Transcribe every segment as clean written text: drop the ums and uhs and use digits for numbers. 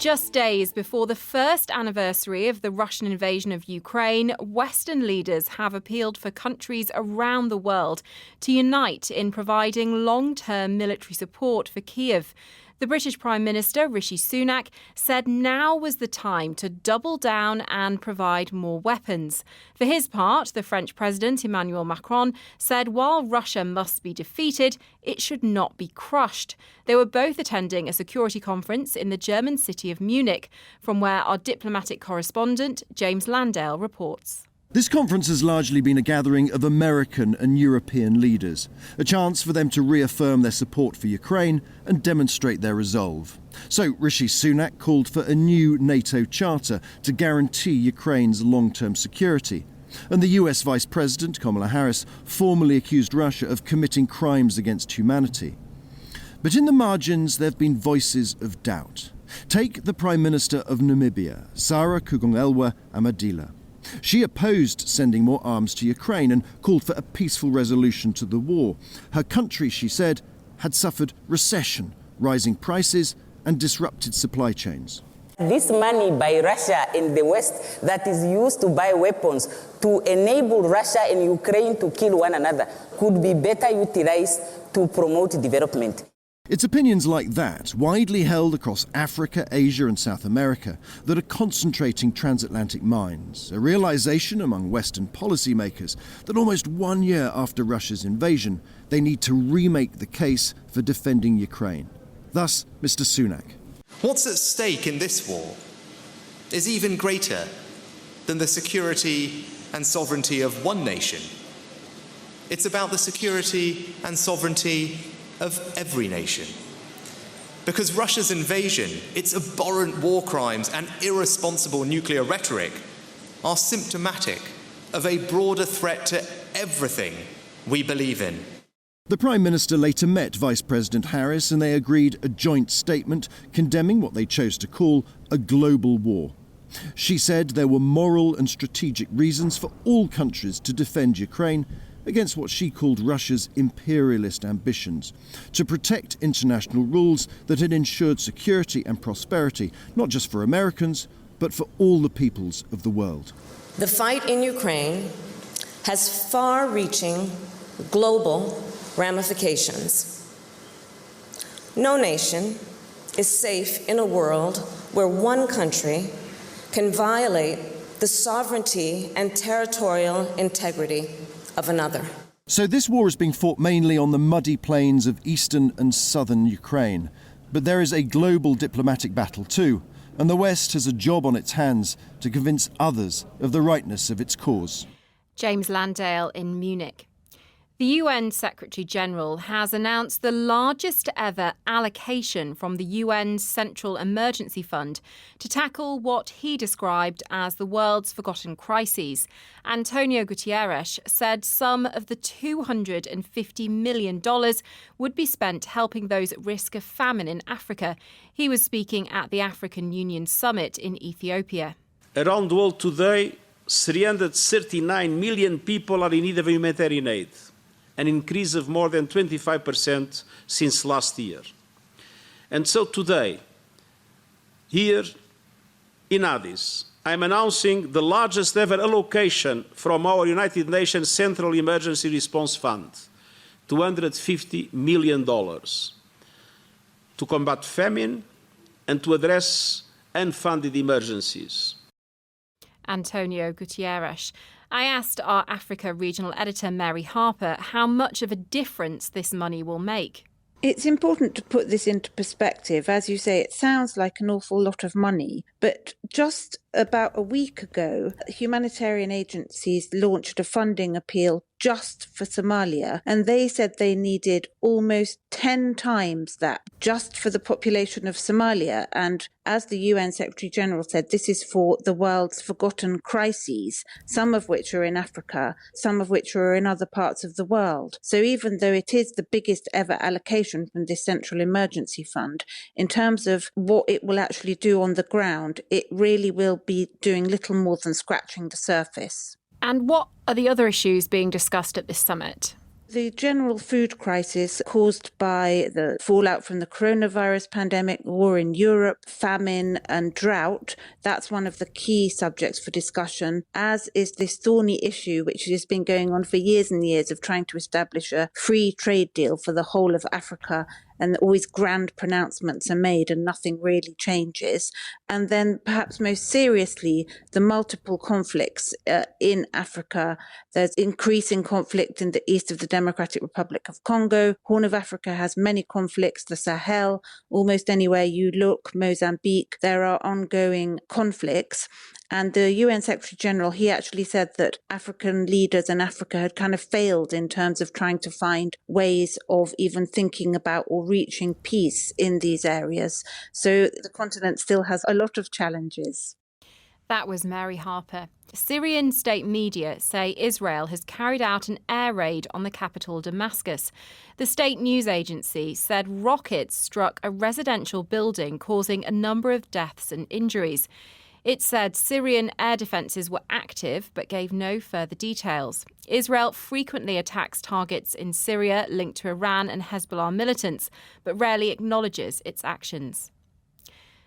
Just days before the first anniversary of the Russian invasion of Ukraine, Western leaders have appealed for countries around the world to unite in providing long-term military support for Kyiv. The British Prime Minister, Rishi Sunak, said now was the time to double down and provide more weapons. For his part, the French President, Emmanuel Macron, said while Russia must be defeated, it should not be crushed. They were both attending a security conference in the German city of Munich, from where our diplomatic correspondent, James Landale, reports. This conference has largely been a gathering of American and European leaders, a chance for them to reaffirm their support for Ukraine and demonstrate their resolve. So Rishi Sunak called for a new NATO charter to guarantee Ukraine's long-term security. And the US Vice President, Kamala Harris, formally accused Russia of committing crimes against humanity. But in the margins, there have been voices of doubt. Take the Prime Minister of Namibia, Sarah Kugonelwa Amadila. She opposed sending more arms to Ukraine and called for a peaceful resolution to the war. Her country, she said, had suffered recession, rising prices and disrupted supply chains. This money by Russia in the West that is used to buy weapons to enable Russia and Ukraine to kill one another could be better utilized to promote development. It's opinions like that, widely held across Africa, Asia and South America, that are concentrating transatlantic minds. A realization among Western policymakers that almost 1 year after Russia's invasion, they need to remake the case for defending Ukraine. Thus, Mr. Sunak. What's at stake in this war is even greater than the security and sovereignty of one nation. It's about the security and sovereignty of every nation. Because Russia's invasion, its abhorrent war crimes and irresponsible nuclear rhetoric are symptomatic of a broader threat to everything we believe in. The Prime Minister later met Vice President Harris and they agreed a joint statement condemning what they chose to call a global war. She said there were moral and strategic reasons for all countries to defend Ukraine against what she called Russia's imperialist ambitions, to protect international rules that had ensured security and prosperity, not just for Americans, but for all the peoples of the world. The fight in Ukraine has far-reaching global ramifications. No nation is safe in a world where one country can violate the sovereignty and territorial integrity of another. So this war is being fought mainly on the muddy plains of eastern and southern Ukraine. But there is a global diplomatic battle too, and the West has a job on its hands to convince others of the rightness of its cause. James Landale in Munich. The UN Secretary-General has announced the largest ever allocation from the UN's Central Emergency Fund to tackle what he described as the world's forgotten crises. Antonio Guterres said some of the $250 million would be spent helping those at risk of famine in Africa. He was speaking at the African Union Summit in Ethiopia. Around the world today, 339 million people are in need of humanitarian aid, an increase of more than 25% since last year. And so today, here in Addis, I'm announcing the largest ever allocation from our United Nations Central Emergency Response Fund, $250 million, to combat famine and to address unfunded emergencies. Antonio Guterres. I asked our Africa regional editor, Mary Harper, how much of a difference this money will make. It's important to put this into perspective. As you say, it sounds like an awful lot of money, but just about a week ago, humanitarian agencies launched a funding appeal just for Somalia, and they said they needed almost 10 times that just for the population of Somalia. And as the UN Secretary-General said, this is for the world's forgotten crises, some of which are in Africa, some of which are in other parts of the world. So even though it is the biggest ever allocation from this Central Emergency Fund, in terms of what it will actually do on the ground, it really will be doing little more than scratching the surface. And what are the other issues being discussed at this summit? The general food crisis caused by the fallout from the coronavirus pandemic, war in Europe, famine and drought, that's one of the key subjects for discussion, as is this thorny issue which has been going on for years and years of trying to establish a free trade deal for the whole of Africa. And always grand pronouncements are made and nothing really changes. And then perhaps most seriously, the multiple conflicts in Africa. There's increasing conflict in the east of the Democratic Republic of Congo. Horn of Africa has many conflicts. The Sahel, almost anywhere you look, Mozambique, there are ongoing conflicts. And the UN Secretary General, he actually said that African leaders in Africa had kind of failed in terms of trying to find ways of even thinking about or reaching peace in these areas. So the continent still has a lot of challenges. That was Mary Harper. Syrian state media say Israel has carried out an air raid on the capital Damascus. The state news agency said rockets struck a residential building, causing a number of deaths and injuries. It said Syrian air defences were active but gave no further details. Israel frequently attacks targets in Syria linked to Iran and Hezbollah militants, but rarely acknowledges its actions.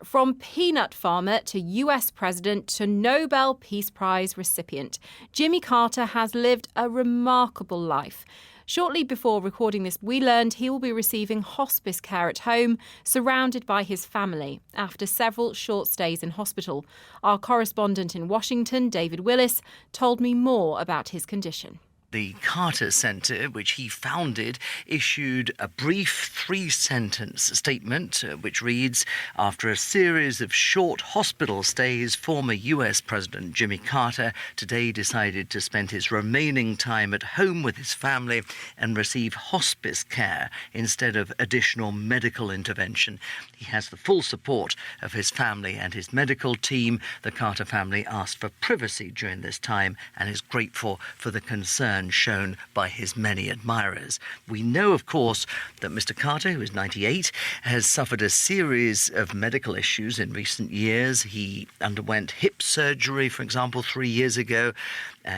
From peanut farmer to US president to Nobel Peace Prize recipient, Jimmy Carter has lived a remarkable life. Shortly before recording this, we learned he will be receiving hospice care at home, surrounded by his family, after several short stays in hospital. Our correspondent in Washington, David Willis, told me more about his condition. The Carter Center, which he founded, issued a brief 3-sentence statement which reads, after a series of short hospital stays, former US President Jimmy Carter today decided to spend his remaining time at home with his family and receive hospice care instead of additional medical intervention. He has the full support of his family and his medical team. The Carter family asked for privacy during this time and is grateful for the concern shown by his many admirers. We know, of course, that Mr. Carter, who is 98, has suffered a series of medical issues in recent years. He underwent hip surgery, for example, 3 years ago.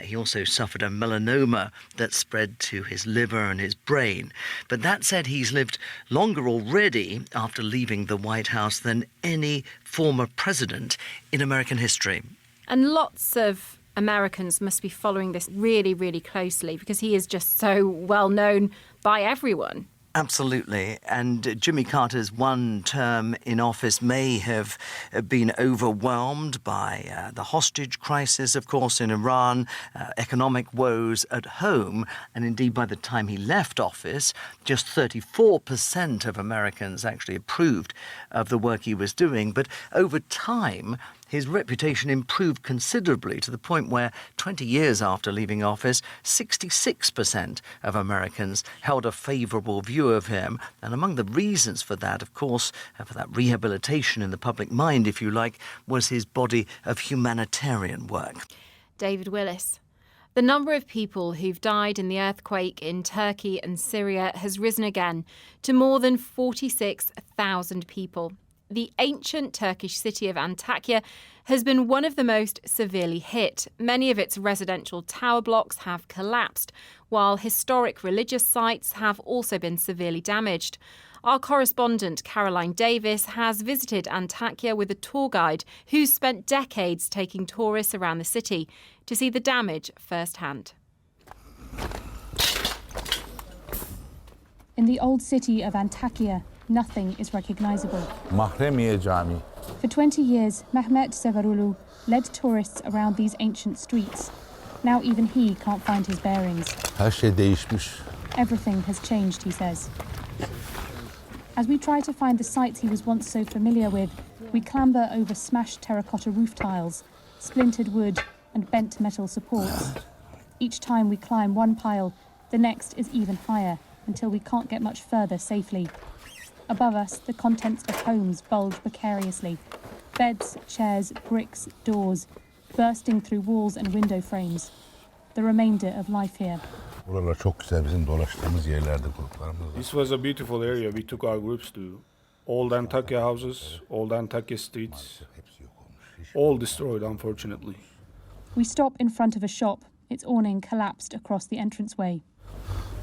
He also suffered a melanoma that spread to his liver and his brain. But that said, he's lived longer already after leaving the White House than any former president in American history. And lots of Americans must be following this really, really closely because he is just so well known by everyone. Absolutely. And Jimmy Carter's one term in office may have been overwhelmed by the hostage crisis, of course, in Iran, economic woes at home. And indeed, by the time he left office, just 34% of Americans actually approved of the work he was doing. But over time, his reputation improved considerably to the point where 20 years after leaving office, 66% of Americans held a favourable view of him. And among the reasons for that, of course, for that rehabilitation in the public mind, if you like, was his body of humanitarian work. David Willis. The number of people who've died in the earthquake in Turkey and Syria has risen again to more than 46,000 people. The ancient Turkish city of Antakya has been one of the most severely hit. Many of its residential tower blocks have collapsed, while historic religious sites have also been severely damaged. Our correspondent Caroline Davis has visited Antakya with a tour guide who's spent decades taking tourists around the city to see the damage firsthand. In the old city of Antakya, nothing is recognisable. For 20 years, Mehmet Sevarulu led tourists around these ancient streets. Now even he can't find his bearings. Everything has changed, he says. As we try to find the sites he was once so familiar with, we clamber over smashed terracotta roof tiles, splintered wood and bent metal supports. Each time we climb one pile, the next is even higher, until we can't get much further safely. Above us, the contents of homes bulge precariously. Beds, chairs, bricks, doors, bursting through walls and window frames. The remainder of life here. This was a beautiful area we took our groups to. Old Antakya houses, old Antakya streets, all destroyed,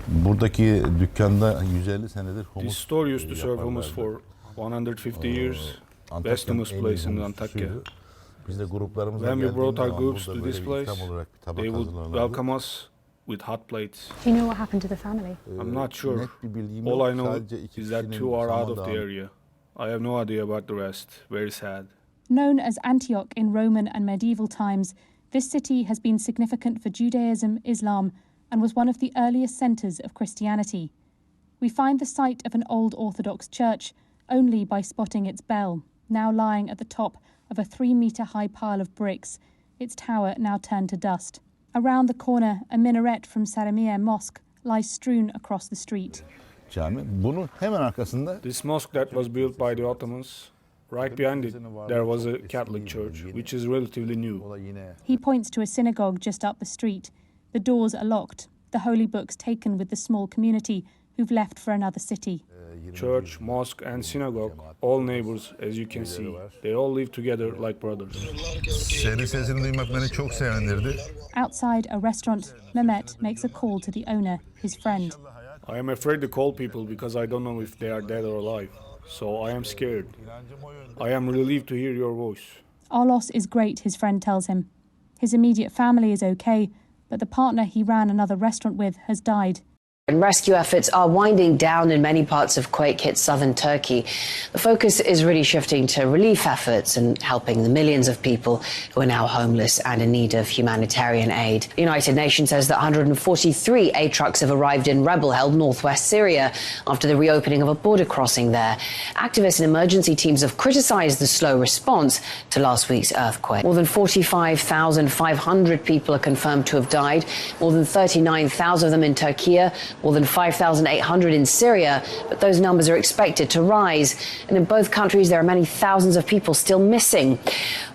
Buradaki dükkanda 150 senedir humus. This store used to serve hummus for 150 years. Best hummus place in Antakya. When we brought our groups to this place, they would welcome us with hot plates. Do you know what happened to the family? I'm not sure. All I know is that 2 are out of the area. I have no idea about the rest. Very sad. Known as Antioch in Roman and medieval times, this city has been significant for Judaism, Islam, and was one of the earliest centres of Christianity. We find the site of an old Orthodox church only by spotting its bell, now lying at the top of a 3-metre-high pile of bricks, its tower now turned to dust. Around the corner, a minaret from Saramiye Mosque lies strewn across the street. This mosque that was built by the Ottomans, right behind it, there was a Catholic church, which is relatively new. He points to a synagogue just up the street. The doors are locked, the holy books taken with the small community who've left for another city. Church, mosque and synagogue, all neighbors, as you can see. They all live together like brothers. Outside a restaurant, Mehmet makes a call to the owner, his friend. I am afraid to call people because I don't know if they are dead or alive. So I am scared. I am relieved to hear your voice. Our loss is great, his friend tells him. His immediate family is okay, but the partner he ran another restaurant with has died. And rescue efforts are winding down in many parts of quake-hit southern Turkey. The focus is really shifting to relief efforts and helping the millions of people who are now homeless and in need of humanitarian aid. The United Nations says that 143 aid trucks have arrived in rebel-held northwest Syria after the reopening of a border crossing there. Activists and emergency teams have criticised the slow response to last week's earthquake. More than 45,500 people are confirmed to have died, more than 39,000 of them in Turkey, more than 5,800 in Syria, but those numbers are expected to rise. And in both countries, there are many thousands of people still missing.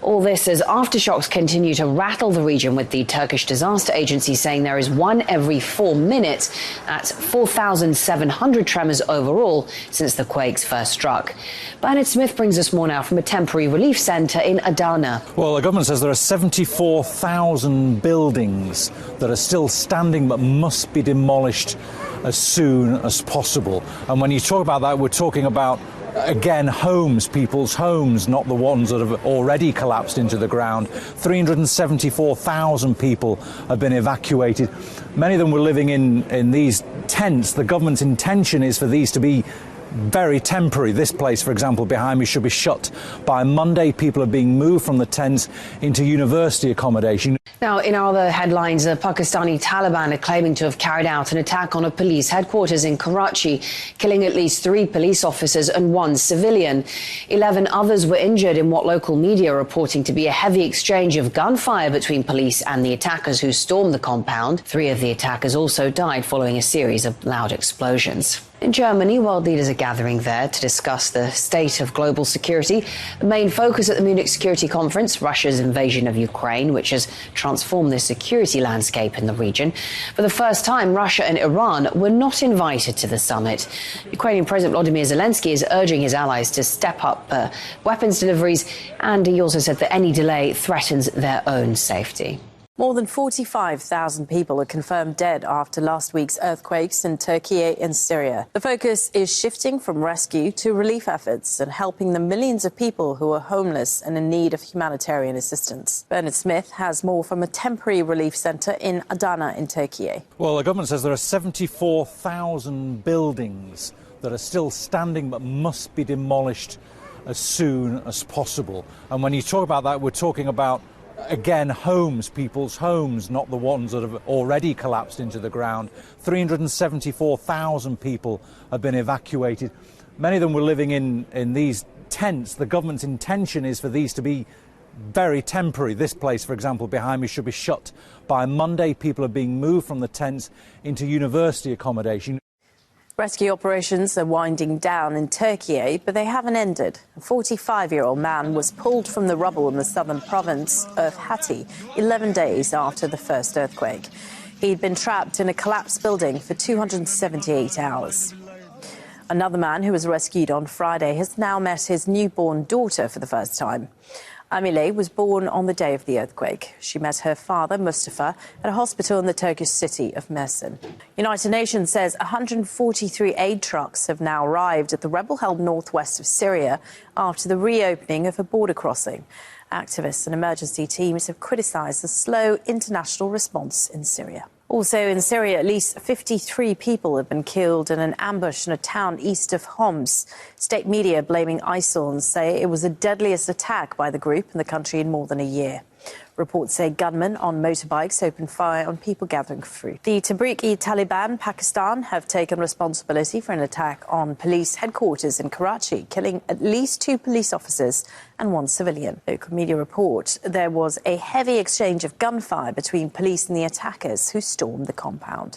All this as aftershocks continue to rattle the region, with the Turkish Disaster Agency saying there is 1 every 4 minutes. That's 4,700 tremors overall since the quakes first struck. Bernard Smith brings us more now from a temporary relief centre in Adana. Well, the government says there are 74,000 buildings that are still standing but must be demolished as soon as possible. And when you talk about that, we're talking about, again, homes, people's homes, not the ones that have already collapsed into the ground. 374,000 people have been evacuated. Many of them were living in these tents. The government's intention is for these to be very temporary. This place, for example, behind me, should be shut by Monday. People are being moved from the tents into university accommodation. Now, in other headlines, the Pakistani Taliban are claiming to have carried out an attack on a police headquarters in Karachi, killing at least 3 police officers and 1 civilian. 11 others were injured in what local media are reporting to be a heavy exchange of gunfire between police and the attackers who stormed the compound. 3 of the attackers also died following a series of loud explosions. In Germany, world leaders are gathering there to discuss the state of global security. The main focus at the Munich Security Conference, Russia's invasion of Ukraine, which has transformed the security landscape in the region. For the first time, Russia and Iran were not invited to the summit. Ukrainian President Volodymyr Zelensky is urging his allies to step up weapons deliveries, and he also said that any delay threatens their own safety. More than 45,000 people are confirmed dead after last week's earthquakes in Turkey and Syria. The focus is shifting from rescue to relief efforts and helping the millions of people who are homeless and in need of humanitarian assistance. Bernard Smith has more from a temporary relief centre in Adana in Turkey. Well, the government says there are 74,000 buildings that are still standing but must be demolished as soon as possible. And when you talk about that, we're talking about, again, homes, people's homes, not the ones that have already collapsed into the ground. 374,000 people have been evacuated. Many of them were living in these tents. The government's intention is for these to be very temporary. This place, for example, behind me, should be shut by Monday. People are being moved from the tents into university accommodation. Rescue operations are winding down in Turkey, but they haven't ended. A 45-year-old man was pulled from the rubble in the southern province of Hatay 11 days after the first earthquake. He'd been trapped in a collapsed building for 278 hours. Another man who was rescued on Friday has now met his newborn daughter for the first time. Amile was born on the day of the earthquake. She met her father, Mustafa, at a hospital in the Turkish city of Mersin. United Nations says 143 aid trucks have now arrived at the rebel-held northwest of Syria after the reopening of a border crossing. Activists and emergency teams have criticised the slow international response in Syria. Also in Syria, at least 53 people have been killed in an ambush in a town east of Homs. State media blaming ISIL and say it was the deadliest attack by the group in the country in more than a year. Reports say gunmen on motorbikes opened fire on people gathering fruit. The Tehrik-e-Taliban Pakistan have taken responsibility for an attack on police headquarters in Karachi, killing at least 2 police officers and 1 civilian. Local media report there was a heavy exchange of gunfire between police and the attackers who stormed the compound.